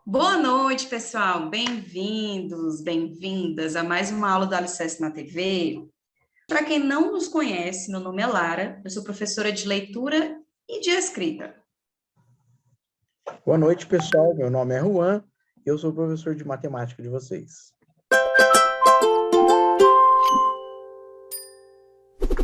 Boa noite, pessoal. Bem-vindos, bem-vindas a mais uma aula do Alicerce na TV. Para quem não nos conhece, meu nome é Lara, eu sou professora de leitura e de escrita. Boa noite, pessoal. Meu nome é Juan e eu sou professor de matemática de vocês.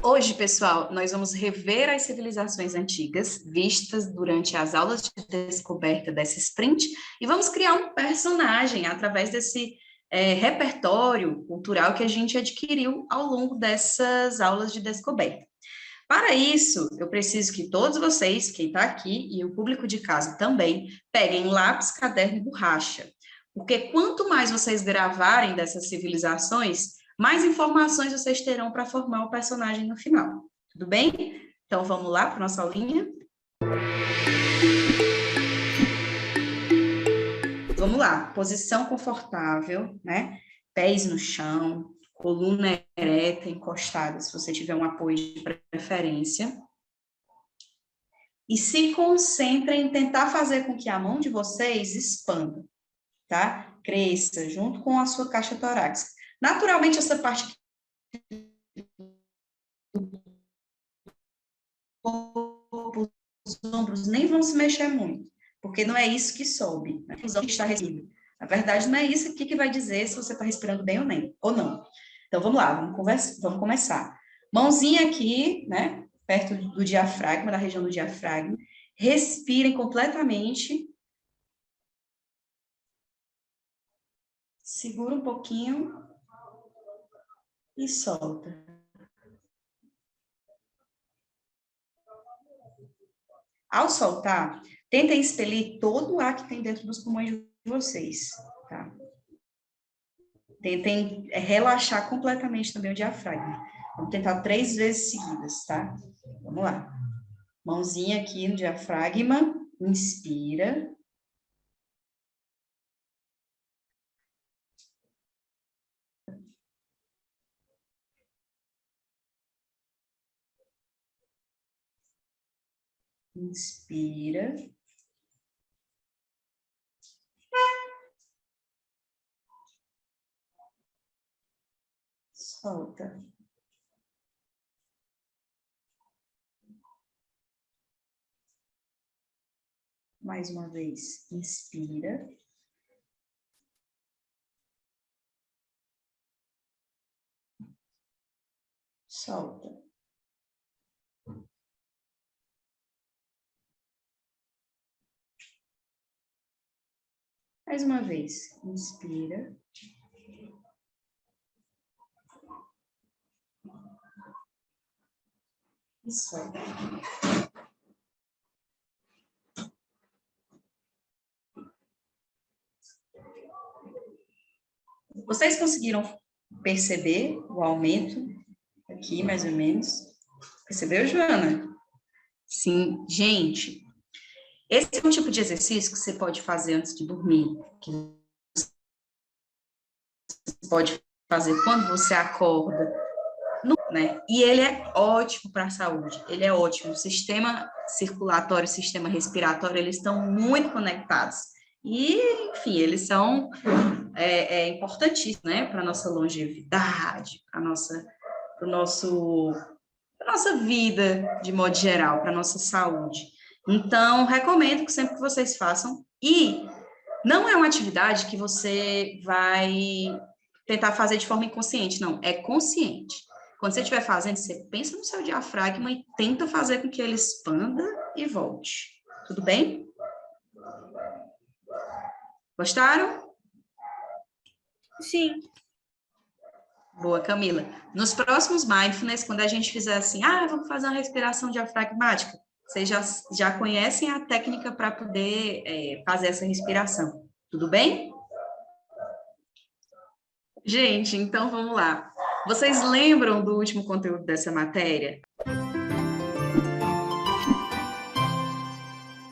Hoje, pessoal, nós vamos rever as civilizações antigas vistas durante as aulas de descoberta dessa sprint e vamos criar um personagem através desse repertório cultural que a gente adquiriu ao longo dessas aulas de descoberta. Para isso, eu preciso que todos vocês, quem está aqui e o público de casa também, peguem lápis, caderno e borracha, porque quanto mais vocês gravarem dessas civilizações, mais informações vocês terão para formar o personagem no final. Tudo bem? Então, vamos lá para a nossa aulinha? Vamos lá. Posição confortável, né? Pés no chão, coluna ereta, encostada, se você tiver um apoio de preferência. E se concentrem em tentar fazer com que a mão de vocês expanda, tá? Cresça junto com a sua caixa torácica. Naturalmente, essa parte os ombros nem vão se mexer muito, porque não é isso que sobe, né? Os ombros estão respirando. Na verdade, não é isso aqui que vai dizer se você está respirando bem ou não. Então, vamos lá, vamos começar. Mãozinha aqui, né? Perto do diafragma, da região do diafragma. Respirem completamente. Segura um pouquinho e solta. Ao soltar, tentem expelir todo o ar que tem dentro dos pulmões de vocês, tá? Tentem relaxar completamente também o diafragma. Vamos tentar 3 vezes seguidas, tá? Vamos lá. Mãozinha aqui no diafragma, inspira. Inspira. Solta. Mais uma vez, inspira. Solta. Mais uma vez, inspira. E solta. Vocês conseguiram perceber o aumento aqui, mais ou menos? Percebeu, Joana? Sim, gente. Esse é um tipo de exercício que você pode fazer antes de dormir, que você pode fazer quando você acorda, né? E ele é ótimo para a saúde, ele é ótimo. O sistema circulatório, o sistema respiratório, eles estão muito conectados. E, enfim, eles são importantíssimos, né? Para a nossa longevidade, para a nossa vida, de modo geral, para a nossa saúde. Então, recomendo que sempre que vocês façam. E não é uma atividade que você vai tentar fazer de forma inconsciente, não. É consciente. Quando você estiver fazendo, você pensa no seu diafragma e tenta fazer com que ele expanda e volte. Tudo bem? Gostaram? Sim. Boa, Camila. Nos próximos Mindfulness, quando a gente fizer assim, vamos fazer uma respiração diafragmática, vocês já conhecem a técnica para poder fazer essa respiração. Tudo bem? Gente, então vamos lá. Vocês lembram do último conteúdo dessa matéria?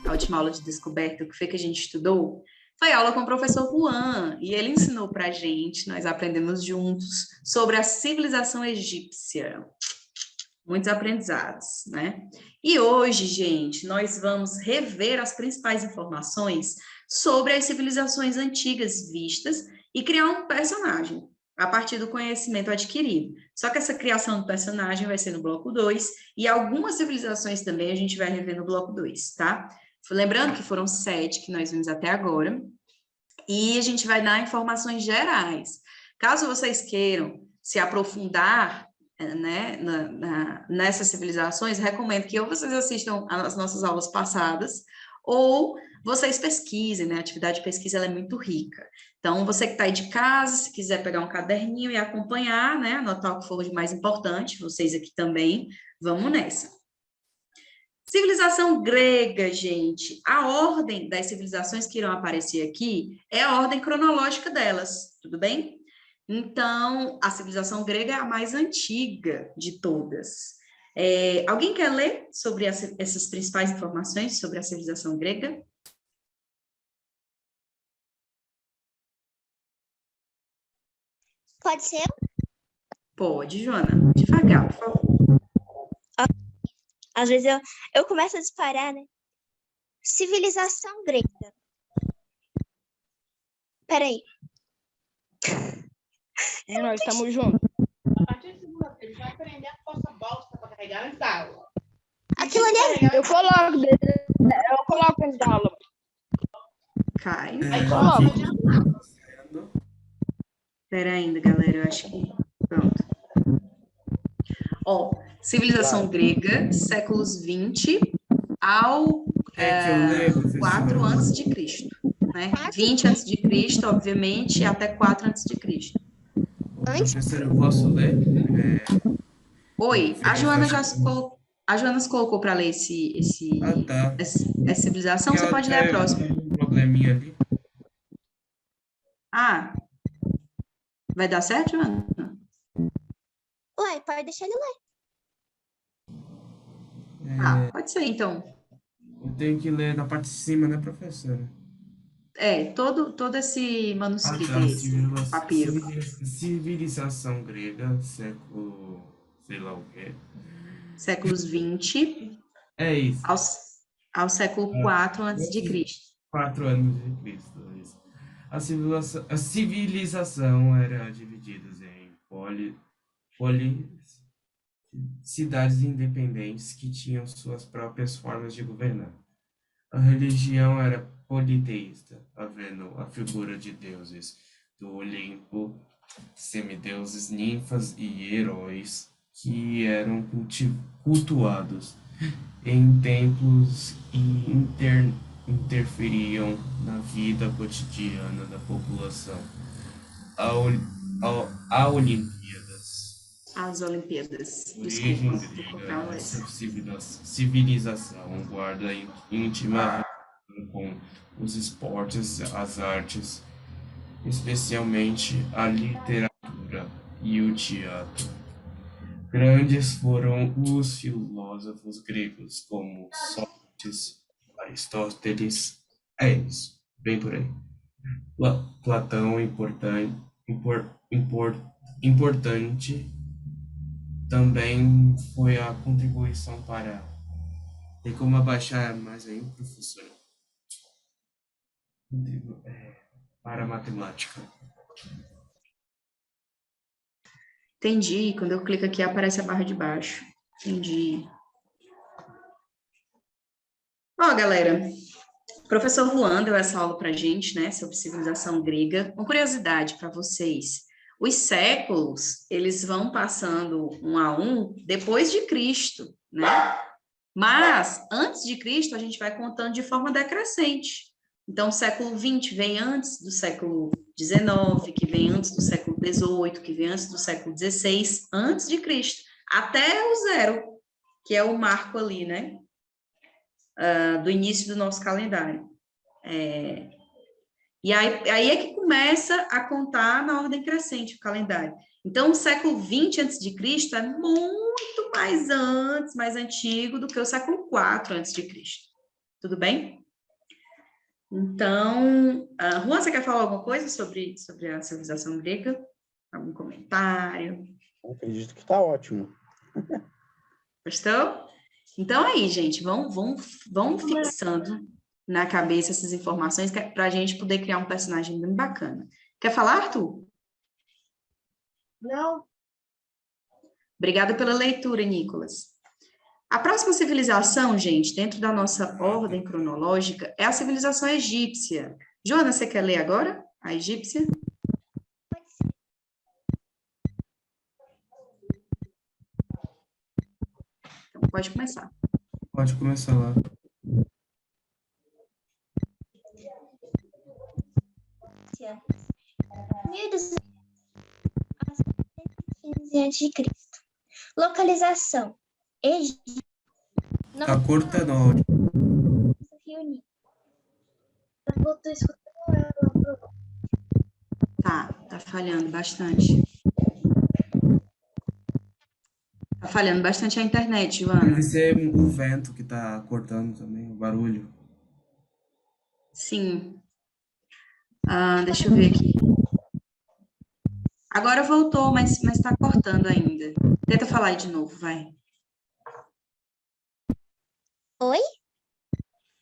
A última aula de descoberta, o que foi que a gente estudou? Foi aula com o professor Juan, e ele ensinou para a gente, nós aprendemos juntos, sobre a civilização egípcia. Muitos aprendizados, né? E hoje, gente, nós vamos rever as principais informações sobre as civilizações antigas vistas e criar um personagem a partir do conhecimento adquirido. Só que essa criação do personagem vai ser no bloco 2 e algumas civilizações também a gente vai rever no bloco 2, tá? Lembrando que foram 7 que nós vimos até agora e a gente vai dar informações gerais. Caso vocês queiram se aprofundar, né, nessas civilizações, recomendo que ou vocês assistam às nossas aulas passadas, ou vocês pesquisem, né? A atividade de pesquisa ela é muito rica. Então, você que está aí de casa, se quiser pegar um caderninho e acompanhar, né? Anotar o que for de mais importante, vocês aqui também, vamos nessa. Civilização grega, gente. A ordem das civilizações que irão aparecer aqui é a ordem cronológica delas, tudo bem? Então, a civilização grega é a mais antiga de todas. Alguém quer ler sobre essas principais informações sobre a civilização grega? Pode ser? Pode, Joana. Devagar, por favor. Às vezes eu começo a disparar, né? Civilização grega. Peraí. Nós estamos juntos. A partir de segunda-feira, ele vai aprender a força bosta para carregar antes da aula. Aquilo ali é... Eu coloco dentro da aula. Caio. Aí Coloco. Espera ainda, galera. Eu acho que... Pronto. Ó, civilização grega, séculos 20 ao 4 antes de Cristo, né? 20 antes de Cristo, obviamente, até 4 antes de Cristo. Professor, eu posso ler? Oi, a Joana se colocou para ler Tá. essa civilização, você pode ler a próxima. Um probleminha ali. Ah, vai dar certo, Joana? Ué, pode deixar ele ler. Pode ser, então. Eu tenho que ler na parte de cima, né, professora? Todo esse manuscrito, esse papiro. Civilização grega, século, sei lá o quê. Séculos 20 É isso. ao século 4 antes de Cristo. 4 anos de Cristo. É isso. A civilização era dividida em cidades independentes que tinham suas próprias formas de governar. A religião era politeísta, havendo a figura de deuses do Olimpo, semideuses, ninfas e heróis que eram cultuados em templos e interferiam na vida cotidiana da população. A Olimpíadas. As Olimpíadas. Origem Desculpa, vou grega, colocar essa civilização guarda íntima relação com os esportes, as artes, especialmente a literatura e o teatro. Grandes foram os filósofos gregos, como Sócrates, Aristóteles. É isso, bem por aí. Platão, importante também foi a contribuição para... Tem como abaixar mais aí, professor? Para a matemática. Entendi. Quando eu clico aqui, aparece a barra de baixo. Entendi. Ó, galera, o professor Juan deu essa aula pra gente, né, sobre civilização grega. Uma curiosidade para vocês. Os séculos, eles vão passando um a um depois de Cristo, né? Mas, antes de Cristo, a gente vai contando de forma decrescente. Então, o século XX vem antes do século XIX, que vem antes do século XVIII, que vem antes do século XVI, antes de Cristo, até o zero, que é o marco ali, né? Do início do nosso calendário. E aí é que começa a contar na ordem crescente o calendário. Então, o século XX a.C. é muito mais antes, mais antigo do que o século IV a.C. Tudo bem? Então, Juan, você quer falar alguma coisa sobre a civilização grega? Algum comentário? Eu acredito que está ótimo. Gostou? Então, aí, gente, vão fixando na cabeça essas informações para a gente poder criar um personagem bem bacana. Quer falar, Arthur? Não. Obrigada pela leitura, Nicolas. A próxima civilização, gente, dentro da nossa ordem cronológica, é a civilização egípcia. Joana, você quer ler agora a egípcia? Então, pode começar. Pode começar lá. Egípcia. 1215 a.C. Localização: Egito. Tá cortando a áudio. Rio Nilo. Eu tô escutando. Tá falhando bastante. Tá falhando bastante a internet, Joana. Deve ser o vento que tá cortando também, o barulho. Sim. Deixa eu ver aqui. Agora voltou, mas tá cortando ainda. Tenta falar aí de novo, vai. Oi?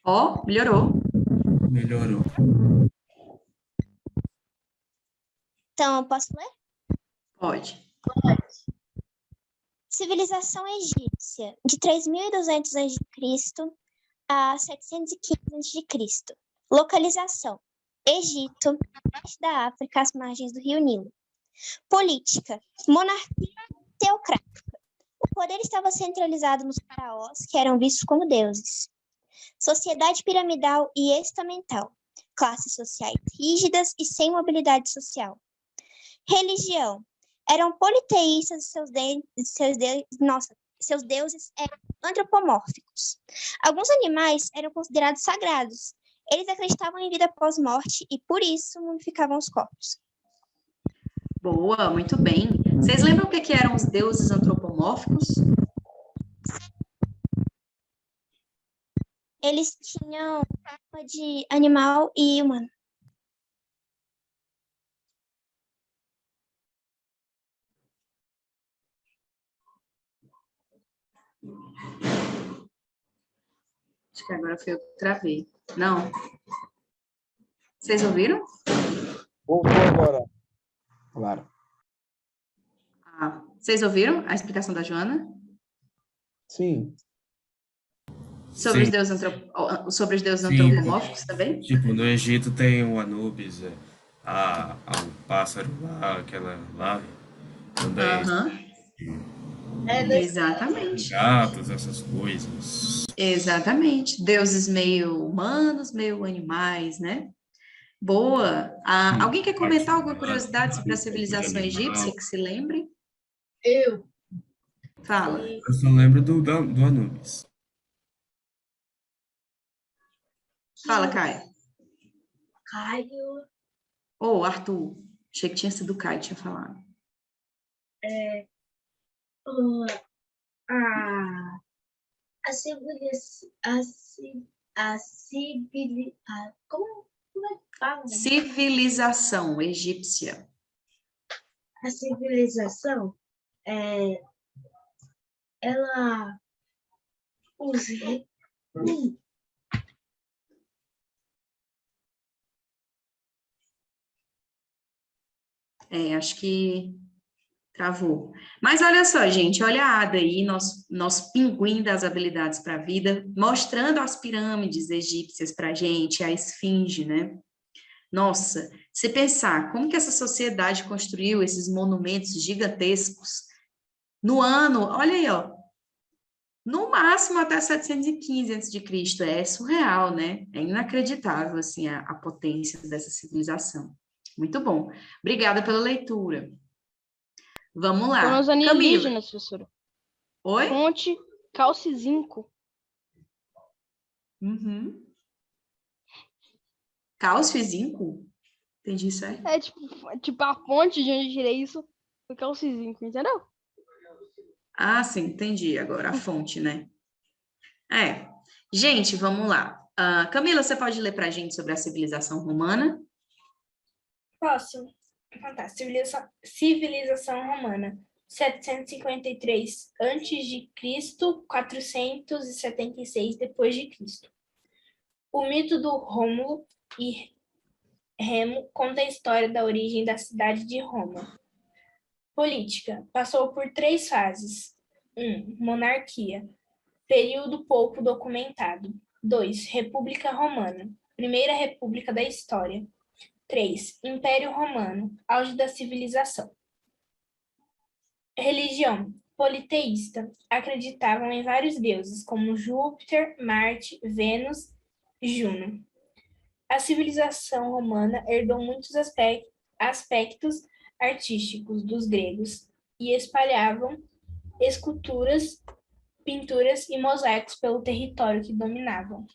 Ó, melhorou. Melhorou. Então, eu posso ler? Pode. Civilização egípcia, de 3.200 a.C. a 715 a.C. Localização: Egito, oeste da África, às margens do Rio Nilo. Política: monarquia teocrática. O poder estava centralizado nos faraós, que eram vistos como deuses. Sociedade piramidal e estamental. Classes sociais rígidas e sem mobilidade social. Religião: eram politeístas e seus deuses eram antropomórficos. Alguns animais eram considerados sagrados. Eles acreditavam em vida pós-morte e, por isso, mumificavam os corpos. Boa, muito bem. Vocês lembram o que eram os deuses antropomórficos? Eles tinham forma de animal e humano. Acho que agora foi eu que travei. Não? Vocês ouviram? Voltou agora. Claro. Vocês ouviram a explicação da Joana? Sim. Sobre Sim. sobre os deuses Sim. antropomórficos também? Tipo, no Egito tem o Anubis, o pássaro lá, aquela lá, também Aham. Exatamente. gatos, essas coisas. Exatamente. Deuses meio humanos, meio animais, né? Boa. Alguém quer comentar alguma curiosidade sobre a civilização egípcia que se lembre? Eu. Fala. Eu só lembro do Anubis. Fala, Caio. Caio. Ou Arthur. Achei que tinha sido o Caio que tinha falado. Como é que fala? Civilização egípcia. A civilização, ela usa. Acho que travou. Mas olha só, gente, olha a Ada aí, nosso pinguim das habilidades para a vida, mostrando as pirâmides egípcias para a gente, a esfinge, né? Nossa, se pensar como que essa sociedade construiu esses monumentos gigantescos no ano, olha aí, ó, no máximo até 715 a.C., é surreal, né? É inacreditável, assim, a potência dessa civilização. Muito bom. Obrigada pela leitura. Vamos lá. Foram os Camila. alienígenas, professora. Oi? Fonte calcizinco. Uhum. Calcizinco? Entendi isso aí. É tipo a fonte de onde eu tirei isso foi calcizinco, entendeu? Ah, sim, entendi agora a fonte, né? Gente, vamos lá. Camila, você pode ler para a gente sobre a civilização romana? Posso? Então tá. Civilização romana. 753 a.C., 476 depois de Cristo. O mito do Rômulo e Remo conta a história da origem da cidade de Roma. Política. Passou por 3 fases. 1. Monarquia. Período pouco documentado. 2. República Romana. Primeira república da história. 3. Império Romano. Auge da civilização. Religião. Politeísta. Acreditavam em vários deuses, como Júpiter, Marte, Vênus e Juno. A civilização romana herdou muitos aspectos artísticos dos gregos e espalhavam esculturas, pinturas e mosaicos pelo território que dominavam.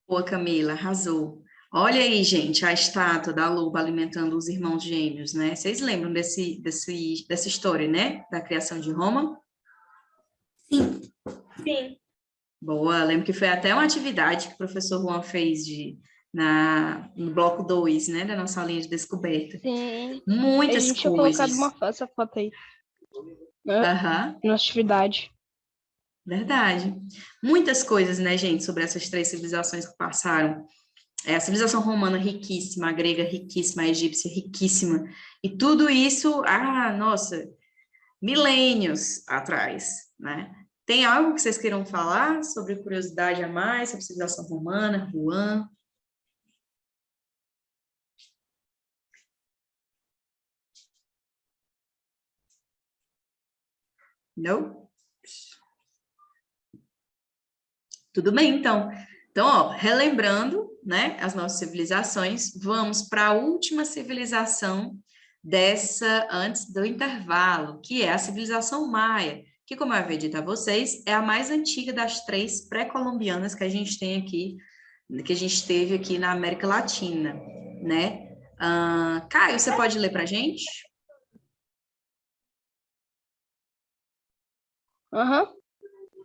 Boa, Camila, arrasou. Olha aí, gente, a estátua da loba alimentando os irmãos gêmeos, né? Vocês lembram dessa história, né? Da criação de Roma? Sim. Boa, lembro que foi até uma atividade que o professor Juan fez no bloco 2, né? Da nossa linha de descoberta. Sim. Muitas A gente tinha coisas. colocado essa foto aí. Aham. Na atividade. Verdade. Muitas coisas, né, gente, sobre essas 3 civilizações que passaram. A civilização romana riquíssima, a grega riquíssima, a egípcia riquíssima. E tudo isso, nossa, milênios atrás, né? Tem algo que vocês queiram falar sobre curiosidade a mais, sobre a civilização romana, Juan? Não? Tudo bem, então. Então, ó, relembrando, né, as nossas civilizações, vamos para a última civilização antes do intervalo, que é a civilização maia, que, como eu havia dito a vocês, é a mais antiga das 3 pré-colombianas que a gente tem aqui, que a gente teve aqui na América Latina, né? Caio, você pode ler para a gente?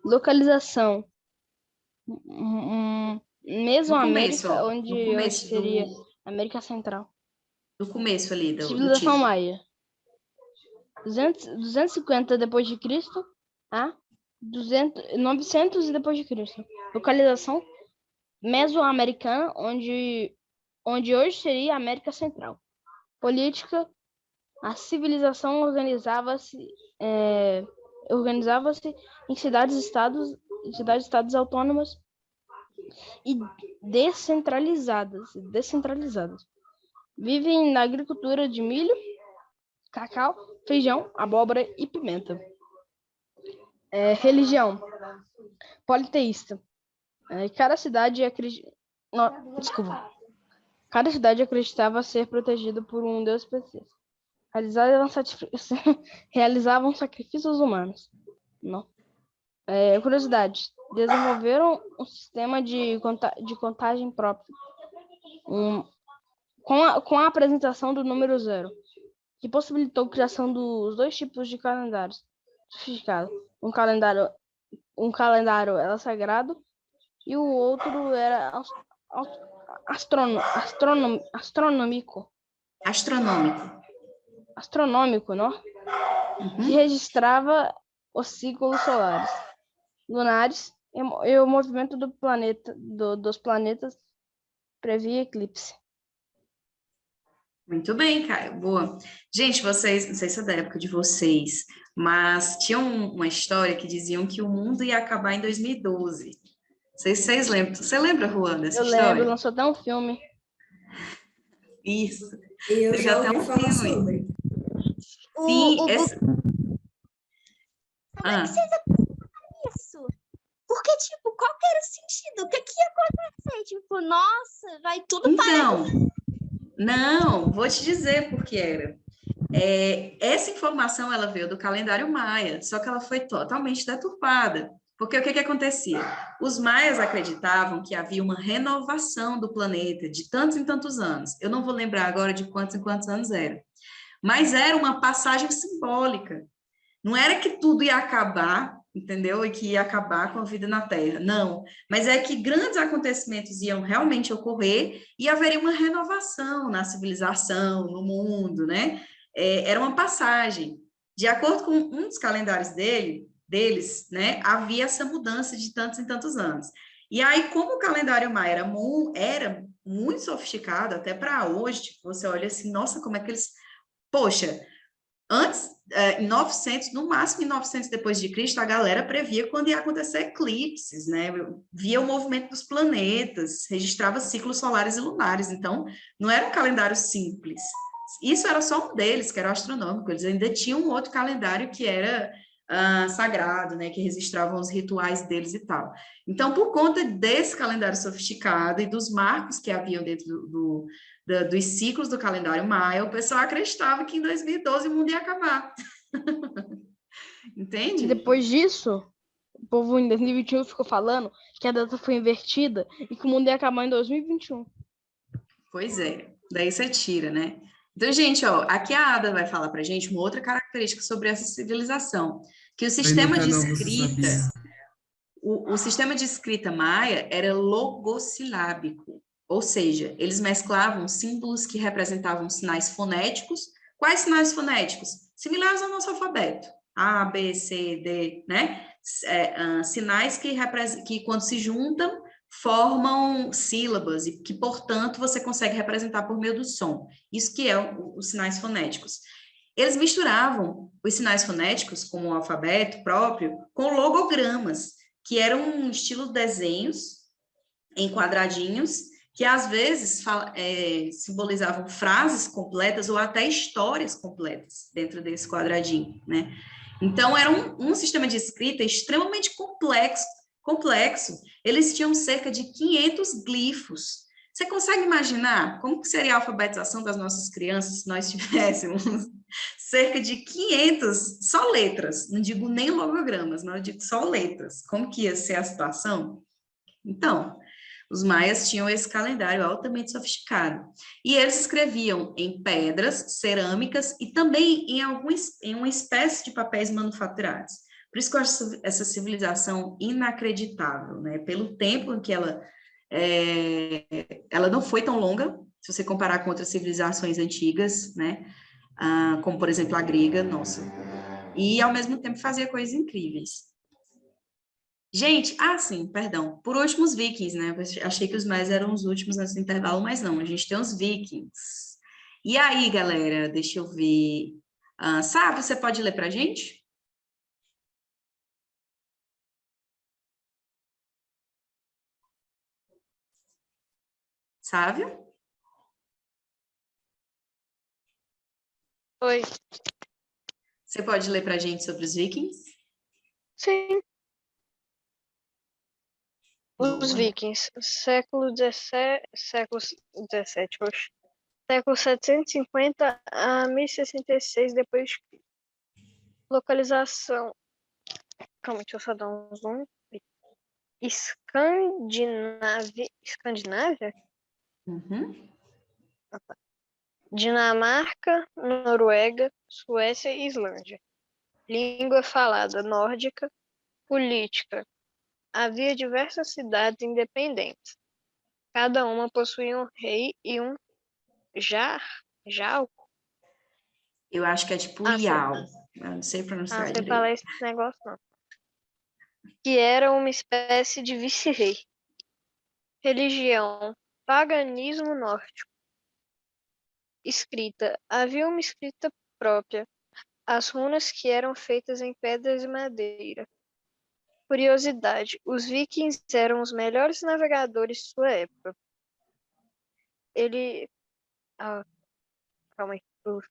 Localização. Mesoamérica, No onde começo seria América Central. Do começo ali, do Civilização título. Maia. 250 depois de Cristo a 900 depois de Cristo. Localização mesoamericana, onde hoje seria América Central. Política. A civilização organizava-se em cidades-estados autônomas e descentralizadas. Vivem na agricultura de milho, cacau, feijão, abóbora e pimenta. Religião politeísta. Cada cidade acreditava ser protegida por um deus específico. Realizavam sacrifícios humanos. Não. Curiosidade. Desenvolveram um sistema de contagem próprio. Com a apresentação do número 0, que possibilitou a criação dos 2 tipos de calendários sofisticados. Um calendário era sagrado e o outro era astronômico. Astronômico, não? Uhum. Que registrava os ciclos solares, lunares e o movimento dos planetas previa eclipse. Muito bem, Caio, boa. Gente, vocês, não sei se é da época de vocês, mas tinha uma história que diziam que o mundo ia acabar em 2012. Vocês lembram? Você lembra, Juan, dessa história? Eu lembro, lançou até um filme. Isso. Eu já até ouvi falar filme. sobre. Sim, Como é que vocês aplicaram isso? Porque, tipo, qual que era o sentido? O que ia acontecer? Tipo, nossa, vai tudo parar. Então, não, vou te dizer por que era. Essa informação, ela veio do calendário maia, só que ela foi totalmente deturpada. Porque o que acontecia? Os maias acreditavam que havia uma renovação do planeta de tantos em tantos anos. Eu não vou lembrar agora de quantos em quantos anos era. Mas era uma passagem simbólica. Não era que tudo ia acabar, entendeu? E que ia acabar com a vida na Terra. Não. Mas é que grandes acontecimentos iam realmente ocorrer e haveria uma renovação na civilização, no mundo, né? Era uma passagem. De acordo com um dos calendários deles, né, havia essa mudança de tantos em tantos anos. E aí, como o calendário maia era muito sofisticado, até para hoje, tipo, você olha assim, nossa, como é que eles... Poxa, antes, em 900, no máximo em 900 depois de Cristo, a galera previa quando ia acontecer eclipses, né? Via o movimento dos planetas, registrava ciclos solares e lunares, então não era um calendário simples. Isso era só um deles, que era o astronômico, eles ainda tinham um outro calendário que era sagrado, né? Que registravam os rituais deles e tal. Então, por conta desse calendário sofisticado e dos marcos que haviam dentro dos ciclos do calendário maia, o pessoal acreditava que em 2012 o mundo ia acabar. Entende? E depois disso, o povo em 2021 ficou falando que a data foi invertida e que o mundo ia acabar em 2021. Pois é, daí você tira, né? Então, gente, ó, aqui a Ada vai falar pra gente uma outra característica sobre essa civilização, que o sistema de escrita, o sistema de escrita maia era logossilábico, ou seja, eles mesclavam símbolos que representavam sinais fonéticos. Quais sinais fonéticos? Similares ao nosso alfabeto. A, B, C, D, né? Sinais que quando se juntam, formam sílabas e que, portanto, você consegue representar por meio do som. Isso que é os sinais fonéticos. Eles misturavam os sinais fonéticos, como o alfabeto próprio, com logogramas, que eram um estilo de desenhos em quadradinhos, que às vezes simbolizavam frases completas ou até histórias completas dentro desse quadradinho, né? Então, era um sistema de escrita extremamente complexo. Eles tinham cerca de 500 glifos. Você consegue imaginar como que seria a alfabetização das nossas crianças se nós tivéssemos cerca de 500, só letras, não digo nem logogramas, mas eu digo só letras. Como que ia ser a situação? Então, os maias tinham esse calendário altamente sofisticado. E eles escreviam em pedras, cerâmicas e também em uma espécie de papéis manufaturados. Por isso que eu acho essa civilização inacreditável, né? Pelo tempo em que ela não foi tão longa, se você comparar com outras civilizações antigas, né? Como, por exemplo, a grega, nossa. E, ao mesmo tempo, fazia coisas incríveis. Gente, sim, perdão. Por último, os vikings, né? Eu achei que os mais eram os últimos nesse intervalo, mas não, a gente tem os vikings. E aí, galera, deixa eu ver. Sá, você pode ler pra gente? Sávio? Oi. Você pode ler pra gente sobre os vikings? Sim. Os Boa. vikings, século XVII, oxe. Século 750 a 1066 depois de Cristo. Localização. Calma, deixa eu só dar um zoom. Escandinávia? Uhum. Dinamarca, Noruega, Suécia e Islândia. Língua falada nórdica. Política. Havia diversas cidades independentes. Cada uma possuía um rei e um jarl. Eu acho que é tipo Ah, Iau. Eu não sei pronunciar não sei direito. falar esse negócio, não. Que era uma espécie de vice-rei. Religião. Paganismo nórdico. Escrita. Havia uma escrita própria. As runas que eram feitas em pedras e madeira. Curiosidade. Os vikings eram os melhores navegadores de sua época. Calma aí. O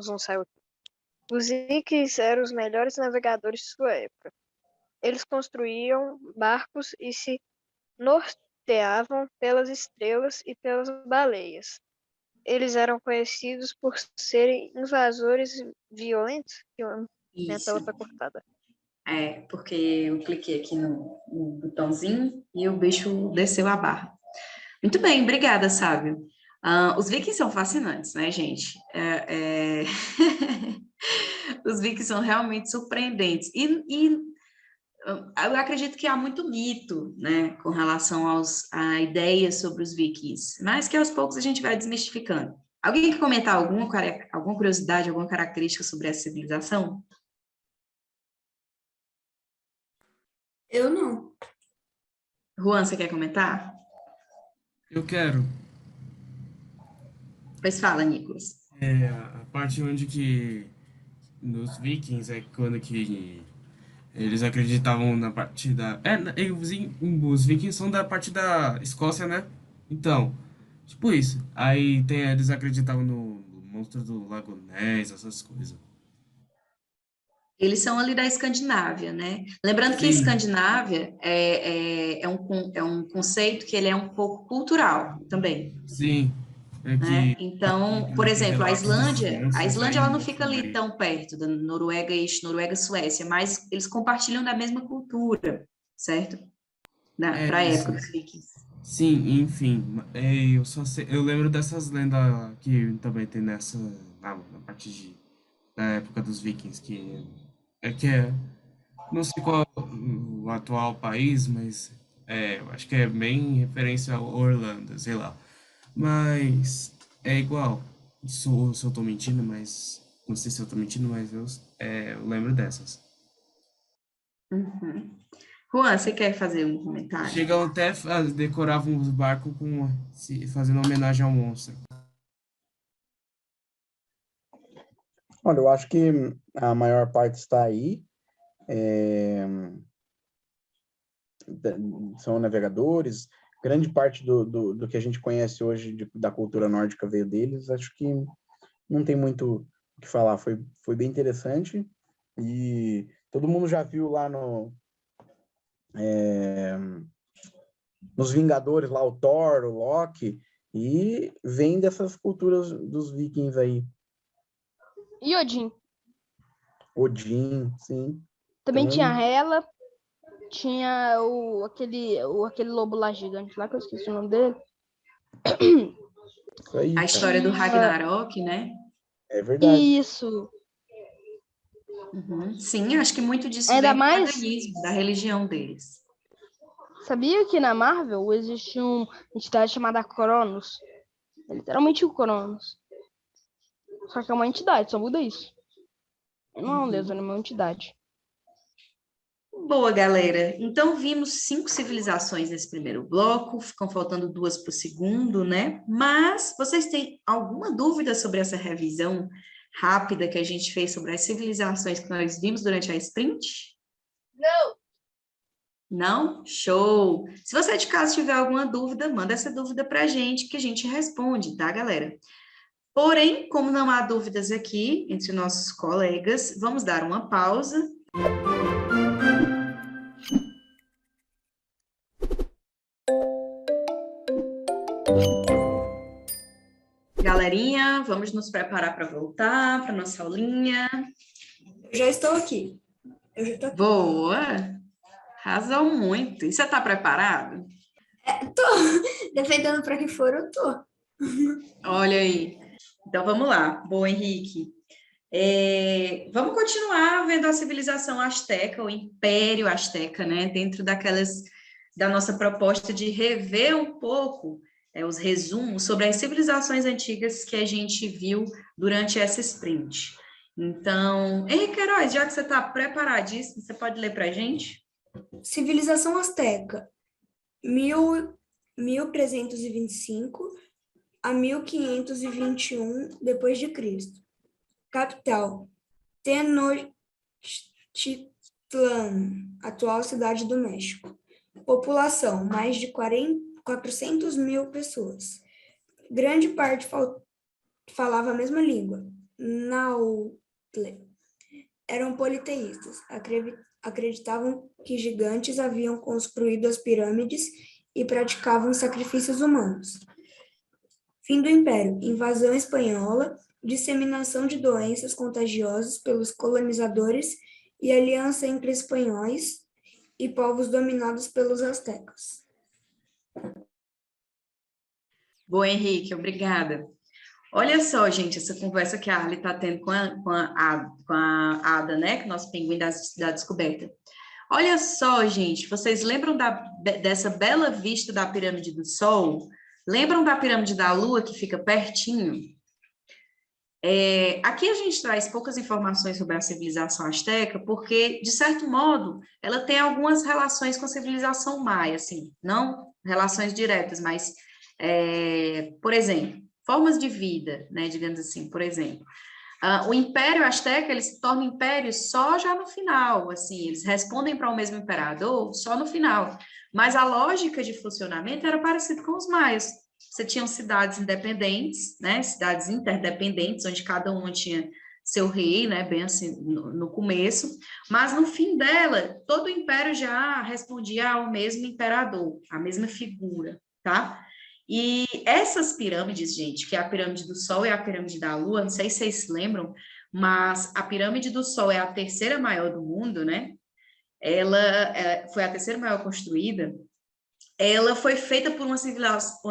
zoom saiu aqui. Os vikings eram os melhores navegadores de sua época. Eles construíam barcos e se norteavam pelas estrelas e pelas baleias. Eles eram conhecidos por serem invasores violentos. Minha tela Isso. foi cortada. Porque eu cliquei aqui no botãozinho e o bicho desceu a barra. Muito bem, obrigada, Sábio. Os vikings são fascinantes, né, gente? Os vikings são realmente surpreendentes. E eu acredito que há muito mito, né, com relação a ideias sobre os vikings, mas que aos poucos a gente vai desmistificando. Alguém quer comentar alguma curiosidade, alguma característica sobre essa civilização? Eu não. Juan, você quer comentar? Eu quero. Pois fala, Nicolas. A parte onde que nos Vikings é quando que eles acreditavam na parte da. Os Vikings são da parte da Escócia, né? Então, tipo isso. Aí eles acreditavam no monstro do Lago Ness, essas coisas. Eles são ali da Escandinávia, né? Lembrando que a Sim, Escandinávia é um conceito que ele é um pouco cultural também, sim. É né? que Então, por tem exemplo, relatos desses A monstros Islândia aí ela não fica mostram ali aí. tão perto da Noruega, eixo Noruega-Suécia, mas eles compartilham da mesma cultura, certo? É Para a época isso. dos vikings. Sim, enfim. Eu só sei, eu lembro dessas lendas que também tem na parte da época dos Vikings, que não sei qual é o atual país, mas eu acho que é bem referência a Orlando, sei lá. Mas é igual. Se eu tô mentindo, mas. Não sei se eu tô mentindo, mas eu lembro dessas. Uhum. Juan, você quer fazer um comentário? Chegam até decoravam os barcos fazendo homenagem ao monstro. Olha, eu acho que a maior parte está aí. é, da- São navegadores. Grande parte do que a gente conhece hoje da cultura nórdica veio deles. Acho que não tem muito o que falar. Foi bem interessante. E todo mundo já viu lá nos Vingadores, lá o Thor, o Loki, e vem dessas culturas dos vikings aí. E Odin. Odin, sim. Também tinha Então, Hela, tinha aquele lobo lá gigante lá, que eu esqueci o nome dele. isso aí, A cara. história do Tinha... Ragnarok, né? É verdade. Isso. Uhum. Sim, acho que muito disso Ainda vem do mais, paganismo, da religião deles. sabia que na Marvel existe uma entidade chamada Cronos? É literalmente o Cronos. Só que é uma entidade, só muda isso. Não é um deus, é uma entidade. Boa, galera. Então, vimos 5 civilizações nesse primeiro bloco, ficam faltando 2 para o segundo, né? Mas vocês têm alguma dúvida sobre essa revisão rápida que a gente fez sobre as civilizações que nós vimos durante a sprint? Não. Não? Show! Se você de casa tiver alguma dúvida, manda essa dúvida para a gente que a gente responde, tá, galera? Porém, como não há dúvidas aqui entre nossos colegas, vamos dar uma pausa. Galerinha, vamos nos preparar para voltar para nossa aulinha. Eu já estou aqui. Boa! Arrasou muito. E você está preparado? Tô. Dependendo para que for, eu tô. Olha aí. Então, vamos lá. Boa, Henrique. Vamos continuar vendo a civilização asteca, o Império Asteca, né? Dentro da nossa proposta de rever um pouco os resumos sobre as civilizações antigas que a gente viu durante essa sprint. Então, Henrique Queiroz, já que você está preparadíssimo, você pode ler para a gente? Civilização Azteca, 1325 a 1521 depois de Cristo. Capital, Tenochtitlan, atual cidade do México. População, mais de 400 mil pessoas. Grande parte falava a mesma língua, Nahuatl. Eram politeístas, acreditavam que gigantes haviam construído as pirâmides e praticavam sacrifícios humanos. Fim do Império, invasão espanhola, disseminação de doenças contagiosas pelos colonizadores e aliança entre espanhóis e povos dominados pelos astecas. Boa, Henrique, obrigada. Olha só, gente, essa conversa que a Ali está tendo com a Ada, né? Que é o nosso pinguim da descoberta. Olha só, gente, vocês lembram dessa bela vista da pirâmide do Sol? Lembram da pirâmide da Lua que fica pertinho? Aqui a gente traz poucas informações sobre a civilização asteca, porque, de certo modo, ela tem algumas relações com a civilização maia, assim, não relações diretas, mas, por exemplo, formas de vida, né, digamos assim, por exemplo. O Império Azteca, ele se torna império só já no final, assim, eles respondem para o mesmo imperador só no final, mas a lógica de funcionamento era parecida com os maias. Você tinha cidades independentes, né, cidades interdependentes, onde cada uma tinha seu rei, né, bem assim, no começo, mas no fim dela, todo o império já respondia ao mesmo imperador, à mesma figura, tá? E essas pirâmides, gente, que é a pirâmide do Sol e a pirâmide da Lua, não sei se vocês se lembram, mas a pirâmide do Sol é a terceira maior do mundo, né? Ela foi a terceira maior construída. Ela foi feita por uma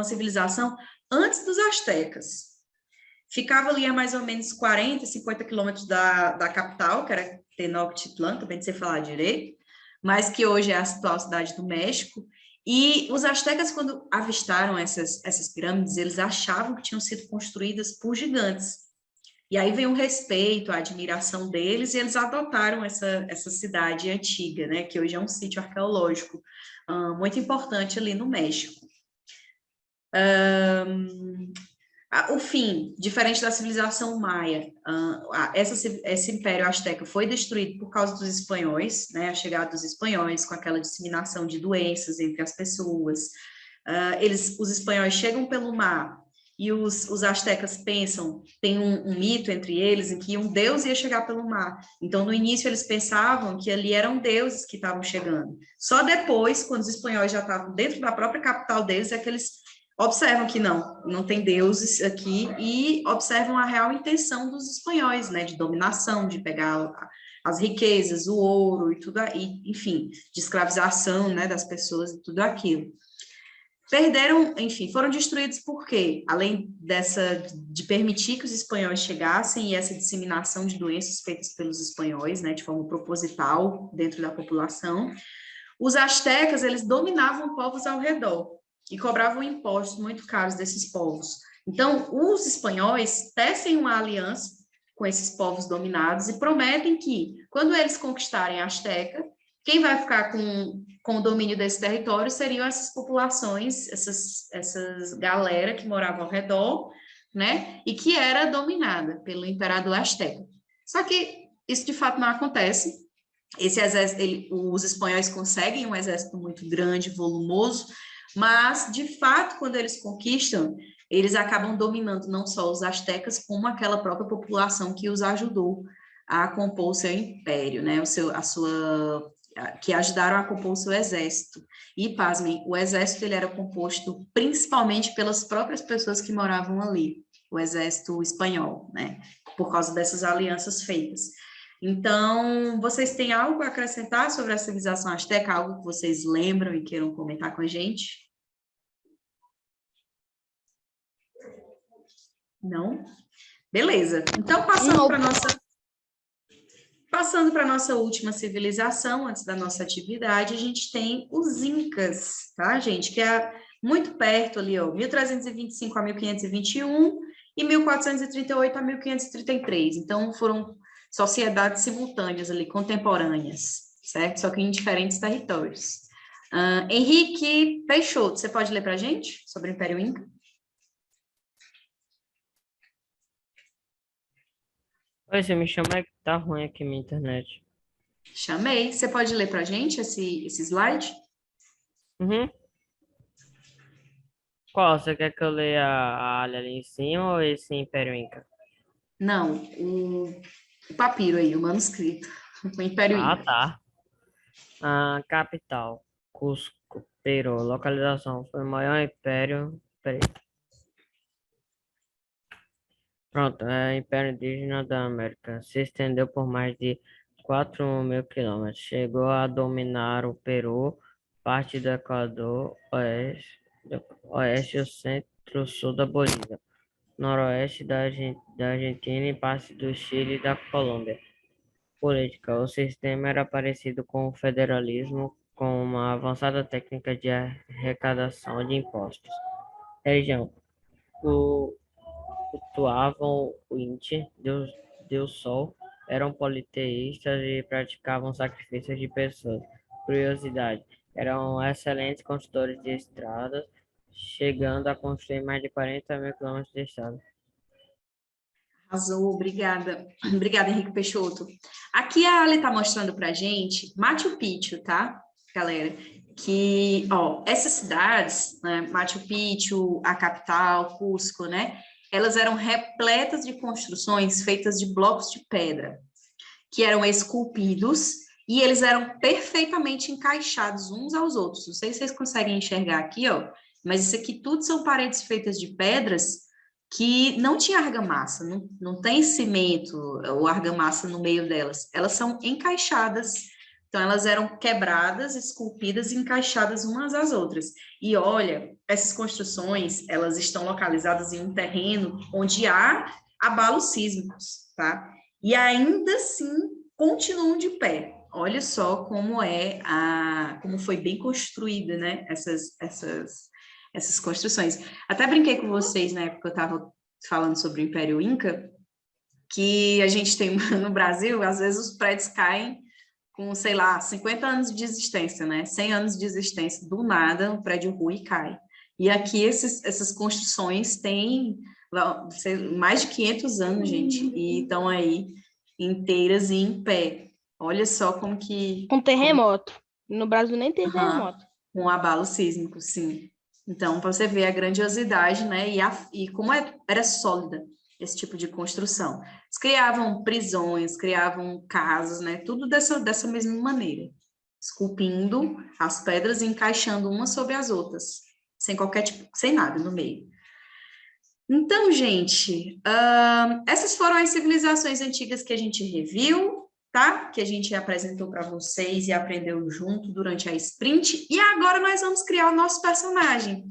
civilização antes dos astecas. Ficava ali a mais ou menos 40, 50 quilômetros da capital, que era Tenochtitlan, também de você falar direito, mas que hoje é a atual cidade do México. E os astecas, quando avistaram essas pirâmides, eles achavam que tinham sido construídas por gigantes. E aí vem o respeito, a admiração deles, e eles adotaram essa cidade antiga, né, que hoje é um sítio arqueológico muito importante ali no México. O fim, diferente da civilização maia, esse império azteca foi destruído por causa dos espanhóis, né, a chegada dos espanhóis com aquela disseminação de doenças entre as pessoas. Os espanhóis chegam pelo mar e os astecas pensam, tem um mito entre eles em que um deus ia chegar pelo mar. Então, no início, eles pensavam que ali eram deuses que estavam chegando. Só depois, quando os espanhóis já estavam dentro da própria capital deles, é que eles observam que não tem deuses aqui e observam a real intenção dos espanhóis, né, de dominação, de pegar as riquezas, o ouro e tudo aí, enfim, de escravização, né, das pessoas e tudo aquilo. Perderam, enfim, foram destruídos por quê? Além de permitir que os espanhóis chegassem e essa disseminação de doenças feitas pelos espanhóis, né, de forma proposital dentro da população, os astecas, eles dominavam povos ao redor e cobravam impostos muito caros desses povos. Então, os espanhóis tecem uma aliança com esses povos dominados e prometem que, quando eles conquistarem a Azteca, quem vai ficar com o domínio desse território seriam essas populações, essas galera que moravam ao redor, né, e que era dominada pelo imperador Azteca. Só que isso de fato não acontece. Esse exército, os espanhóis conseguem um exército muito grande, volumoso, mas, de fato, quando eles conquistam, eles acabam dominando não só os astecas, como aquela própria população que os ajudou a compor o seu império, né? Que ajudaram a compor o seu exército. E, pasmem, o exército ele era composto principalmente pelas próprias pessoas que moravam ali, o exército espanhol, né? Por causa dessas alianças feitas. Então, vocês têm algo a acrescentar sobre a civilização asteca? Algo que vocês lembram e queiram comentar com a gente? Não? Beleza. Então, passando para a nossa última civilização, antes da nossa atividade, a gente tem os Incas, tá, gente? Que é muito perto ali, ó, 1325 a 1521 e 1438 a 1533. Então, foram sociedades simultâneas ali, contemporâneas, certo? Só que em diferentes territórios. Henrique Peixoto, você pode ler para a gente sobre o Império Inca? Oi, você me chama que tá ruim aqui minha internet. Chamei. Você pode ler para a gente esse slide? Uhum. Qual? Você quer que eu leia a área ali em cima ou esse Império Inca? Não, o papiro aí, o manuscrito, o Império Inca. Tá. Capital, Cusco, Peru. Localização, foi o maior império. Peraí. Pronto, é Império Indígena da América. Se estendeu por mais de 4.000 quilômetros. Chegou a dominar o Peru, parte do Equador, oeste e o centro-sul da Bolívia, noroeste da Argentina e parte do Chile e da Colômbia. Política. O sistema era parecido com o federalismo, com uma avançada técnica de arrecadação de impostos. Região. O cultuavam o Inti, Deus Sol, eram politeístas e praticavam sacrifícios de pessoas. Curiosidade, eram excelentes construtores de estradas, chegando a construir mais de 40 mil quilômetros de estrada. Arrasou, obrigada. Obrigada, Henrique Peixoto. Aqui a Ale está mostrando para a gente Machu Picchu, tá, galera? Que, ó, essas cidades, né, Machu Picchu, a capital, Cusco, né, elas eram repletas de construções feitas de blocos de pedra, que eram esculpidos e eles eram perfeitamente encaixados uns aos outros. Não sei se vocês conseguem enxergar aqui, ó, mas isso aqui tudo são paredes feitas de pedras que não tinha argamassa, não tem cimento ou argamassa no meio delas. Elas são encaixadas, então elas eram quebradas, esculpidas e encaixadas umas às outras. E olha, essas construções, elas estão localizadas em um terreno onde há abalos sísmicos, tá? E ainda assim continuam de pé. Olha só como como foi bem construída, né, essas construções. Até brinquei com vocês na época que eu estava falando sobre o Império Inca, que a gente tem no Brasil, às vezes os prédios caem com, sei lá, 50 anos de existência, né? 100 anos de existência, do nada, um prédio ruim cai. E aqui essas construções têm mais de 500 anos, gente, e estão aí inteiras e em pé. Olha só como que... Com terremoto. No Brasil nem tem terremoto. Um abalo sísmico, sim. Então, para você ver a grandiosidade, né, e como era sólida esse tipo de construção. Eles criavam prisões, criavam casas, né, tudo dessa mesma maneira, esculpindo as pedras e encaixando umas sobre as outras, sem nada no meio. Então, gente, essas foram as civilizações antigas que a gente reviu, tá? Que a gente apresentou para vocês e aprendeu junto durante a sprint. E agora nós vamos criar o nosso personagem.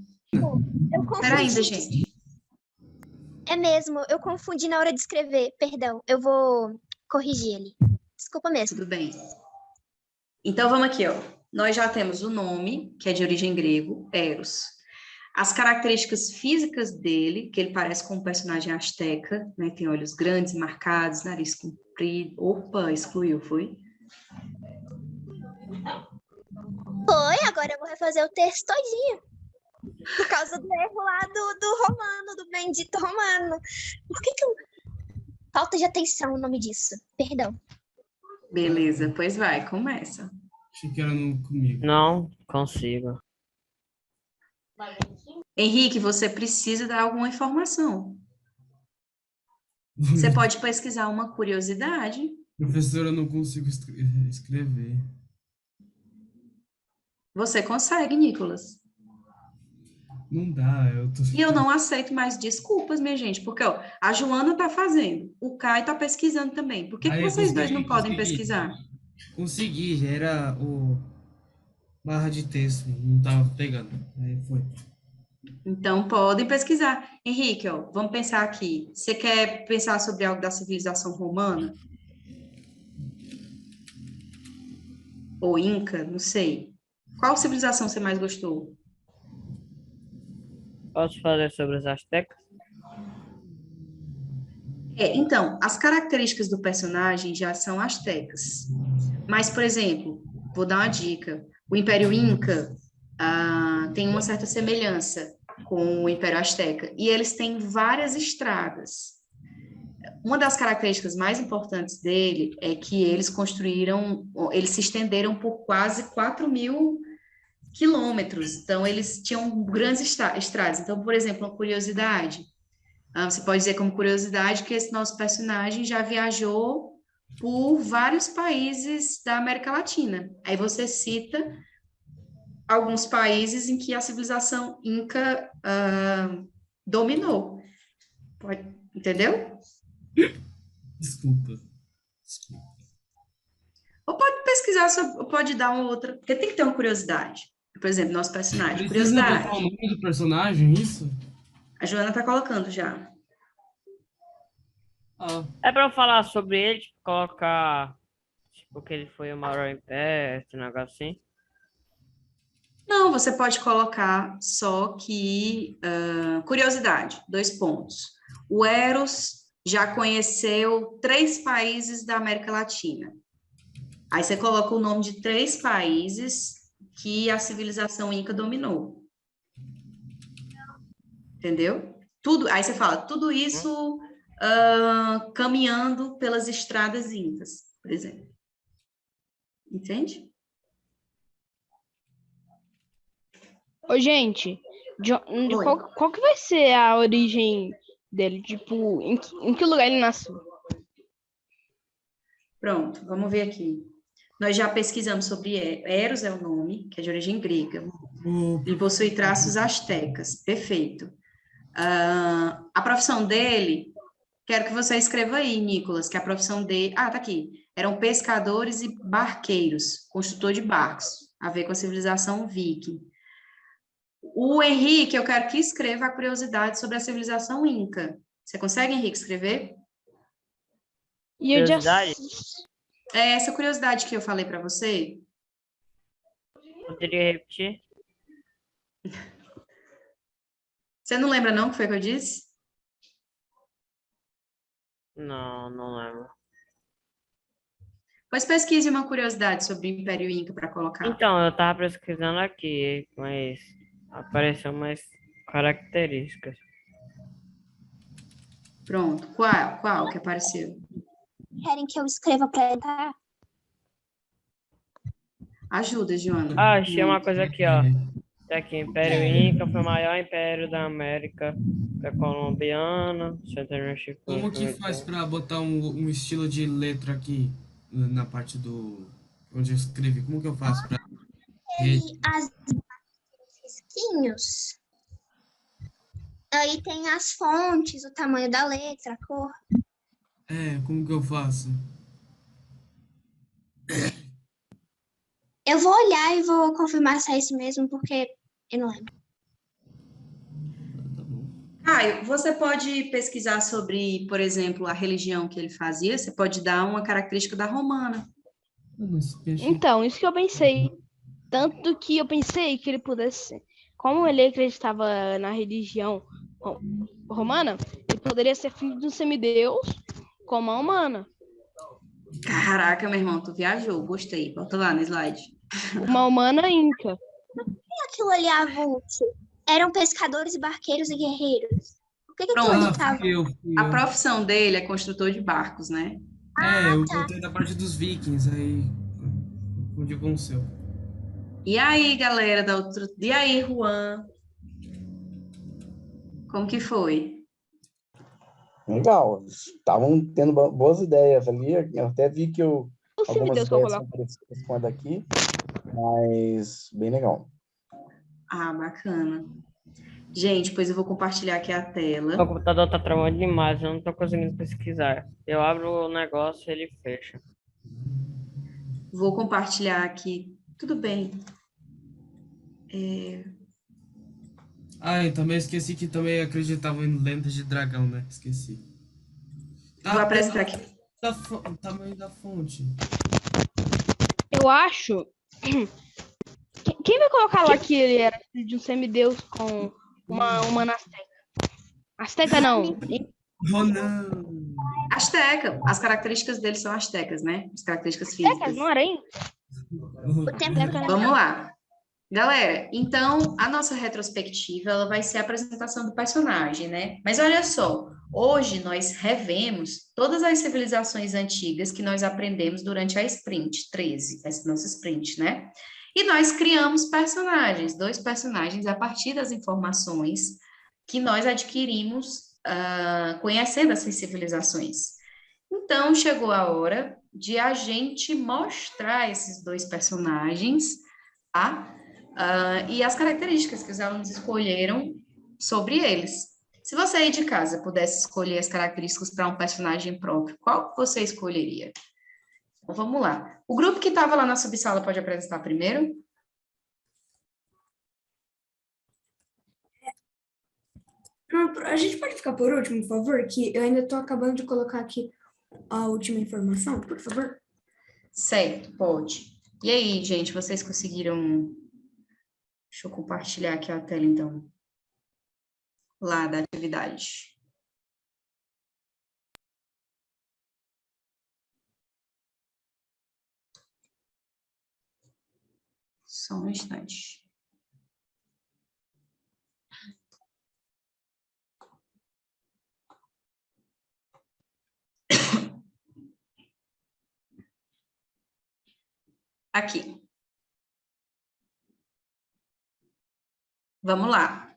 Espera ainda, gente. É mesmo, eu confundi na hora de escrever. Perdão, eu vou corrigir ele. Desculpa mesmo. Tudo bem. Então, vamos aqui, ó. Nós já temos o nome, que é de origem grego, Eros. As características físicas dele, que ele parece com um personagem asteca, né? Tem olhos grandes, marcados, nariz comprido. Opa, excluiu, foi? Foi, agora eu vou refazer o texto todinho. Por causa do erro lá do romano, do bendito romano. Por que eu... Falta de atenção o nome disso. Perdão. Beleza, pois vai, começa. Achei que era comigo. Não consigo. Henrique, você precisa dar alguma informação. Você pode pesquisar uma curiosidade. Professora, eu não consigo escrever. Você consegue, Nicolas. Não dá, E eu não aceito mais desculpas, minha gente, porque ó, a Joana tá fazendo, o Caio tá pesquisando também. Por que vocês dois não podem pesquisar? Consegui, já era o barra de texto, não tava pegando. Aí foi. Então, podem pesquisar. Henrique, ó, vamos pensar aqui. Você quer pensar sobre algo da civilização romana? Ou Inca? Não sei. Qual civilização você mais gostou? Posso falar sobre os astecas? Então, as características do personagem já são astecas. Mas, por exemplo, vou dar uma dica. O Império Inca tem uma certa semelhança com o Império Azteca. E eles têm várias estradas. Uma das características mais importantes dele é que eles se estenderam por quase 4.000 quilômetros. Então, eles tinham grandes estradas. Então, por exemplo, uma curiosidade. Você pode dizer como curiosidade que esse nosso personagem já viajou por vários países da América Latina. Aí você cita alguns países em que a civilização Inca dominou. Entendeu? Desculpa. Ou pode pesquisar, ou pode dar uma outra, porque tem que ter uma curiosidade. Por exemplo, nosso personagem. Precisa Curiosidade. botar o nome do personagem, isso? A Joana tá colocando já. É pra eu falar sobre ele, tipo, colocar, tipo, que ele foi o maior império, um negócio assim? Não, você pode colocar só que, curiosidade, 2 pontos. O Eros já conheceu 3 países da América Latina. Aí você coloca o nome de 3 países que a civilização Inca dominou. Entendeu? Tudo, aí você fala, tudo isso caminhando pelas estradas incas, por exemplo. Entende? Ô, gente, Oi. qual que vai ser a origem dele? Tipo, em que lugar ele nasceu? Pronto, vamos ver aqui. Nós já pesquisamos sobre Eros, é o nome, que é de origem grega. Ele possui traços astecas. Perfeito. A profissão dele, quero que você escreva aí, Nicolas, que a profissão dele... Ah, tá aqui. Eram pescadores e barqueiros, construtor de barcos, a ver com a civilização viking. O Henrique, eu quero que escreva a curiosidade sobre a civilização Inca. Você consegue, Henrique, escrever? E o de Curiosidade? É essa curiosidade que eu falei para você? Poderia repetir? Você não lembra, não, o que foi que eu disse? Não, não lembro. Pois pesquise uma curiosidade sobre o Império Inca para colocar. Então, eu tava pesquisando aqui, mas apareceu mais características. Pronto. Qual que apareceu? Querem que eu escreva para tentar? Ajuda, Joana. Ah, achei uma coisa aqui, ó. Tá aqui, Império Inca foi o maior império da América colombiana. Como que faz para botar um estilo de letra aqui na parte do onde eu escrevi? Como que eu faço para E as risquinhos. Aí tem as fontes, o tamanho da letra, a cor. como que eu faço? Eu vou olhar e vou confirmar se é isso mesmo, porque eu não lembro. Tá bom. Caio, você pode pesquisar sobre, por exemplo, a religião que ele fazia? Você pode dar uma característica da romana. Mas peixe... Então, isso que eu pensei. Tanto que eu pensei que ele pudesse ser. Como ele acreditava na religião romana, ele poderia ser filho de um semideus como a humana. Caraca, meu irmão, tu viajou. Gostei. Bota lá no slide. Uma humana inca. E aquilo ali avulso? Eram pescadores e barqueiros e guerreiros. Por que aquilo Pronto. ali tava? fui eu. A profissão dele é construtor de barcos, né? Eu voltei da parte dos vikings, aí confundi com o seu. E aí, galera da outro... E aí, Juan? Como que foi? Legal, estavam tendo boas ideias ali. Eu até vi que O algumas semideus que eu ideias coloco. são parecidas com a daqui, mas bem legal. Ah, bacana. Gente, pois eu vou compartilhar aqui a Meu tela. computador tá travando demais, eu não tô conseguindo pesquisar. Eu abro o negócio e ele fecha. Vou compartilhar aqui. Tudo bem. Ah, e também esqueci que também acreditavam em lendas de dragão, né? Esqueci. Vou apresentar aqui. O tamanho da fonte. Eu acho. Quem vai colocar lá que ele era filho de um semideus com uma humana asteca? Asteca não. Ronan! Asteca. As características dele são astecas, né? As características Astecas, físicas. não era hein? O tempo Vamos lá. Galera, então a nossa retrospectiva ela vai ser a apresentação do personagem, né? Mas olha só, hoje nós revemos todas as civilizações antigas que nós aprendemos durante a sprint 13, essa nossa sprint, né? E nós criamos personagens, 2 personagens a partir das informações que nós adquirimos conhecendo essas civilizações. Então chegou a hora de a gente mostrar esses 2 personagens, tá? E as características que os alunos escolheram sobre eles. Se você aí de casa pudesse escolher as características para um personagem próprio, qual você escolheria? Então, vamos lá. O grupo que estava lá na subsala pode apresentar primeiro? A gente pode ficar por último, por favor? Que eu ainda estou acabando de colocar aqui a última informação, por favor. Certo, pode. E aí, gente, vocês conseguiram... Deixa eu compartilhar aqui a tela, então. Lá da atividade. Só um instante. Aqui. Vamos lá.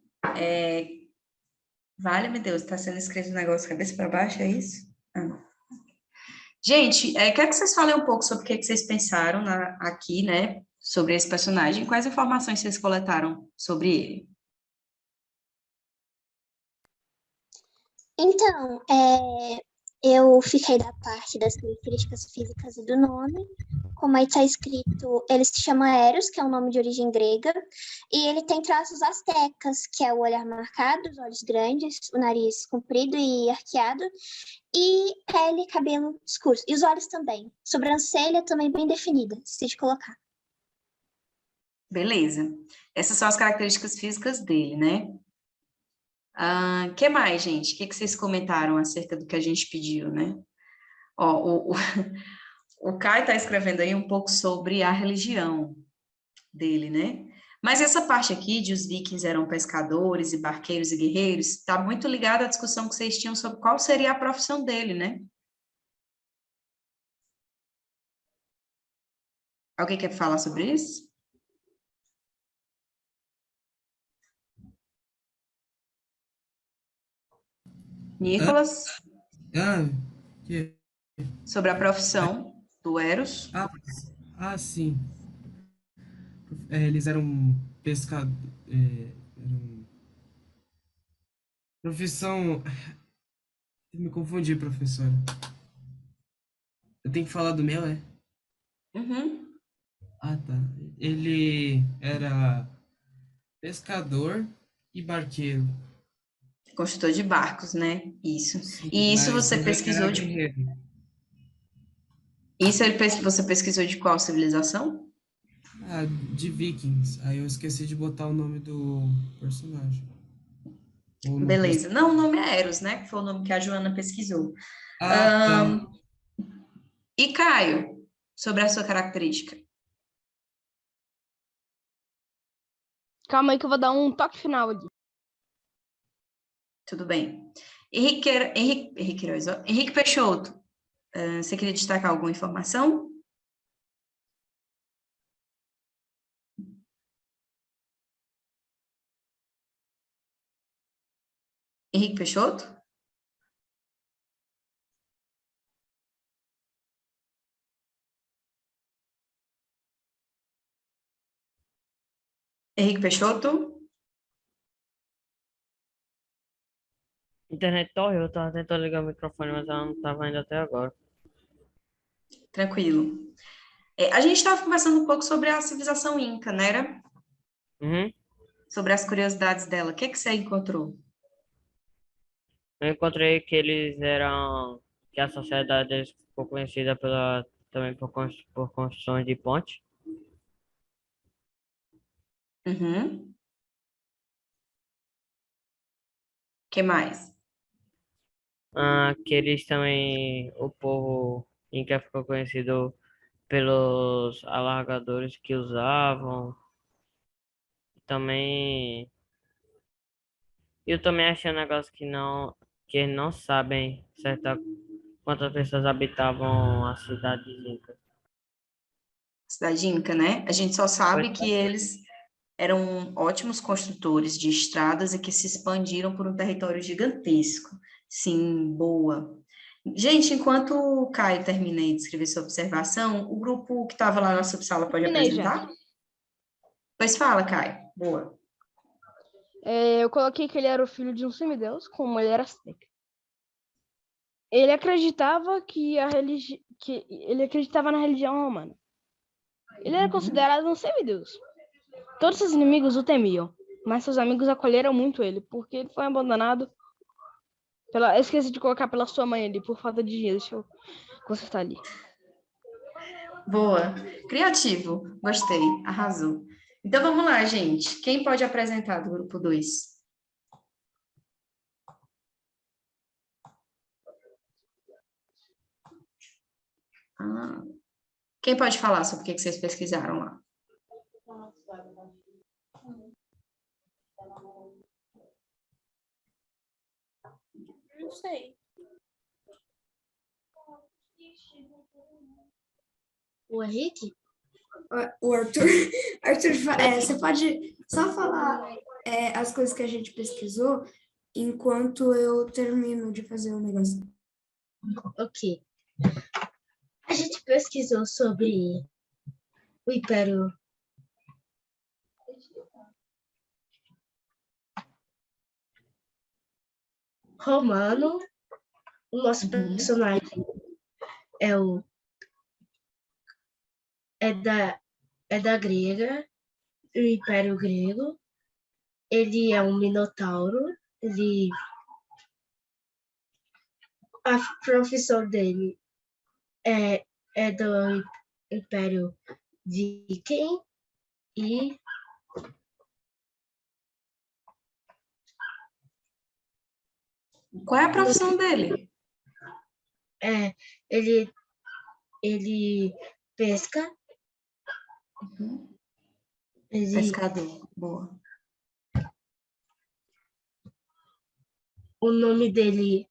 Vale, meu Deus, está sendo escrito um negócio cabeça para baixo, é isso? Ah. Gente, quero que vocês falem um pouco sobre o que vocês pensaram aqui, né? Sobre esse personagem. Quais informações vocês coletaram sobre ele? Então, eu fiquei da parte das características físicas e do nome. Como aí está escrito, ele se chama Eros, que é um nome de origem grega, e ele tem traços astecas, que é o olhar marcado, os olhos grandes, o nariz comprido e arqueado, e pele e cabelo escuros. E os olhos também. Sobrancelha também bem definida, se de colocar. Beleza. Essas são as características físicas dele, né? Que mais, gente? O que vocês comentaram acerca do que a gente pediu, né? Ó, o Kai está escrevendo aí um pouco sobre a religião dele, né? Mas essa parte aqui de os vikings eram pescadores e barqueiros e guerreiros está muito ligada à discussão que vocês tinham sobre qual seria a profissão dele, né? Alguém quer falar sobre isso? Nicolas? Que... Sobre a profissão do Eros? Sim. Eles eram pescadores. Profissão. Eu me confundi, professora. Eu tenho que falar do meu, é? Uhum. Tá. Ele era pescador e barqueiro. Construtor de barcos, né? Isso. Sim, E isso mas você ele pesquisou era de... guerreiro. Isso você pesquisou de qual civilização? De Vikings. Aí eu esqueci de botar o nome do personagem. Beleza. Não, o nome é Eros, né? Que foi o nome que a Joana pesquisou. Tá. E Caio, sobre a sua característica? Calma aí que eu vou dar um toque final ali. Tudo bem. Henrique Peixoto, você queria destacar alguma informação? Henrique Peixoto? Henrique Peixoto? Internet tá horrível, eu tava tentando ligar o microfone, mas ela não tava indo até agora. Tranquilo. A gente estava conversando um pouco sobre a civilização Inca, né? Uhum. Sobre as curiosidades dela. O que você encontrou? Eu encontrei que eles eram, que a sociedade deles ficou conhecida também por construções de ponte. Uhum. O que mais? Que eles também, o povo Inca ficou conhecido pelos alargadores que usavam. Também, eu também achei um negócio que eles não sabem quantas pessoas habitavam a cidade de Inca. Cidade Inca, né? A gente só sabe que eles eram ótimos construtores de estradas e que se expandiram por um território gigantesco. Sim, boa. Gente, enquanto o Caio termina aí de escrever sua observação, o grupo que estava lá na subsala pode Terminei já. apresentar? Pois fala, Caio. Boa. Eu coloquei que ele era o filho de um semideus com mulher azteca. Ele acreditava ele acreditava na religião romana. Ele era considerado um semideus. Todos seus inimigos o temiam, mas seus amigos acolheram muito ele, porque ele foi abandonado eu esqueci de colocar pela sua mãe ali, por falta de dinheiro. Deixa eu consertar ali. Boa. Criativo. Gostei. Arrasou. Então, vamos lá, gente. Quem pode apresentar do grupo 2? Quem pode falar sobre o que vocês pesquisaram lá? Não sei. O Henrique? O Arthur, Arthur, você pode só falar as coisas que a gente pesquisou enquanto eu termino de fazer o negócio. Ok. A gente pesquisou sobre o Império Romano. O nosso personagem é da grega, o Império Grego. Ele é um minotauro. A profissão dele é do Império Viking e Qual é a profissão dele? ele pesca. Pescador. Boa. O nome dele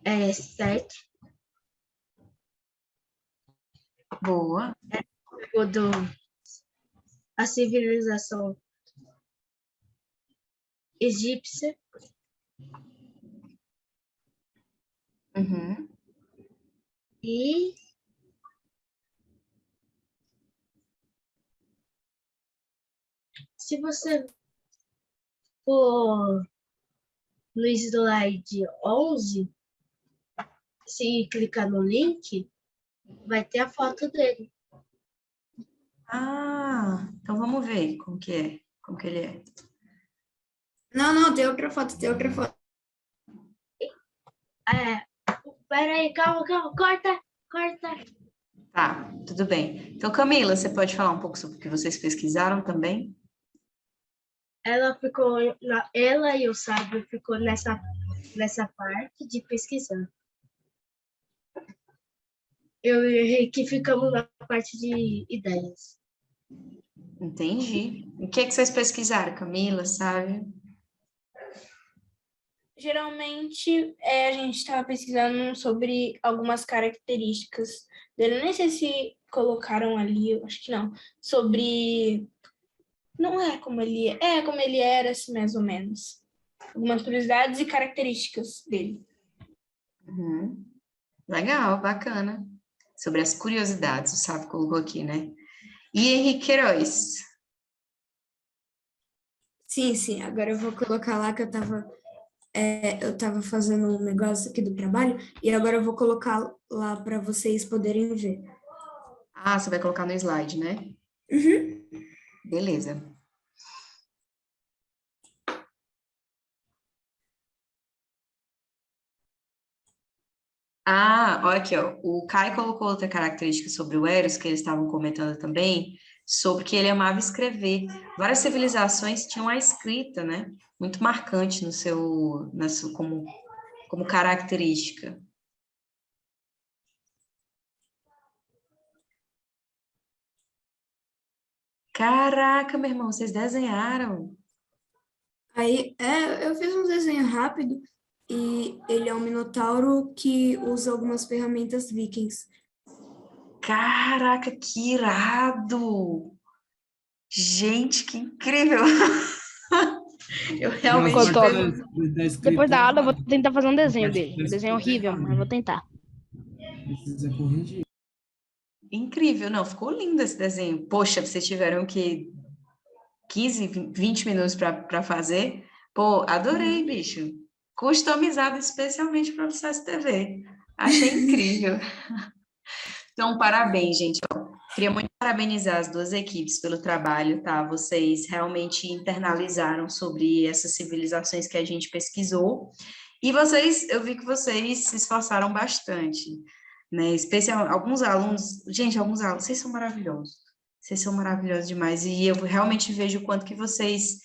é Seth. Boa. A civilização egípcia. Uhum. E se você for no slide 11, se clicar no link, vai ter a foto dele. Ah, então vamos ver como que é, como que ele é. Não, tem outra foto, tem outra foto. Peraí, calma, corta. Tá, tudo bem. Então, Camila, você pode falar um pouco sobre o que vocês pesquisaram também? Ela e o Sábio ficou nessa parte de pesquisar. Eu e o Henrique ficamos na parte de ideias. Entendi. O que é que vocês pesquisaram, Camila, sabe? Geralmente, a gente estava pesquisando sobre algumas características dele. Nem sei se colocaram ali, eu acho que não. Sobre... Não é como ele é como ele era, assim, mais ou menos. Algumas curiosidades e características dele. Uhum. Legal, bacana. Sobre as curiosidades, o Sábio colocou aqui, né? E Henrique Queiroz? Sim, agora eu vou colocar lá que eu tava fazendo um negócio aqui do trabalho e agora eu vou colocar lá para vocês poderem ver. Ah, você vai colocar no slide, né? Uhum. Beleza. Ah, olha aqui, ó. O Caio colocou outra característica sobre o Eros, que eles estavam comentando também, sobre que ele amava escrever. Várias civilizações tinham a escrita, né? Muito marcante como característica. Caraca, meu irmão, vocês desenharam? Aí, eu fiz um desenho rápido e ele é um minotauro que usa algumas ferramentas vikings. Caraca, que irado! Gente, que incrível! Eu realmente... Ficou top. Tá escrito Depois da aula eu vou errado. tentar fazer um desenho Parte dele. tá Um desenho escrito horrível, errado. mas vou tentar. Precisa corrigir. Incrível, não, ficou lindo esse desenho. Poxa, vocês tiveram que 15, 20 minutos para fazer. Pô, adorei, bicho. Customizado especialmente para o TV. Achei incrível. Então, parabéns, gente. Ó, queria muito parabenizar as duas equipes pelo trabalho, tá? Vocês realmente internalizaram sobre essas civilizações que a gente pesquisou. E eu vi que vocês se esforçaram bastante, né? Especial, alguns alunos, vocês são maravilhosos. Vocês são maravilhosos demais. E eu realmente vejo o quanto que vocês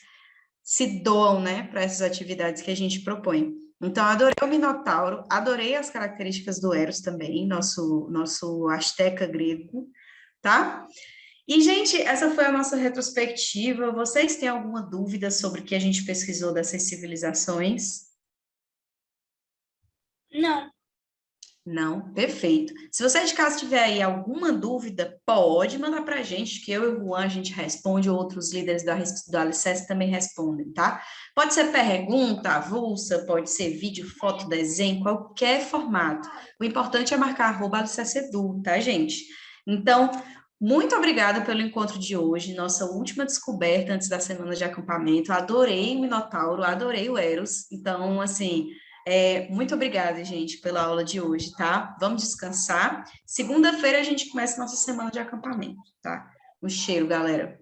se doam, né, para essas atividades que a gente propõe. Então, adorei o Minotauro, adorei as características do Eros também, nosso asteca grego, tá? E, gente, essa foi a nossa retrospectiva. Vocês têm alguma dúvida sobre o que a gente pesquisou dessas civilizações? Não. Não, perfeito. Se você de casa tiver aí alguma dúvida, pode mandar para a gente, que eu e o Juan a gente responde, outros líderes do Alicerce também respondem, tá? Pode ser pergunta, avulsa, pode ser vídeo, foto, desenho, qualquer formato. O importante é marcar @alicerceedu, tá, gente? Então, muito obrigada pelo encontro de hoje, nossa última descoberta antes da semana de acampamento. Adorei o Minotauro, adorei o Eros. Então, assim... muito obrigada, gente, pela aula de hoje, tá? Vamos descansar. Segunda-feira a gente começa nossa semana de acampamento, tá? Um cheiro, galera.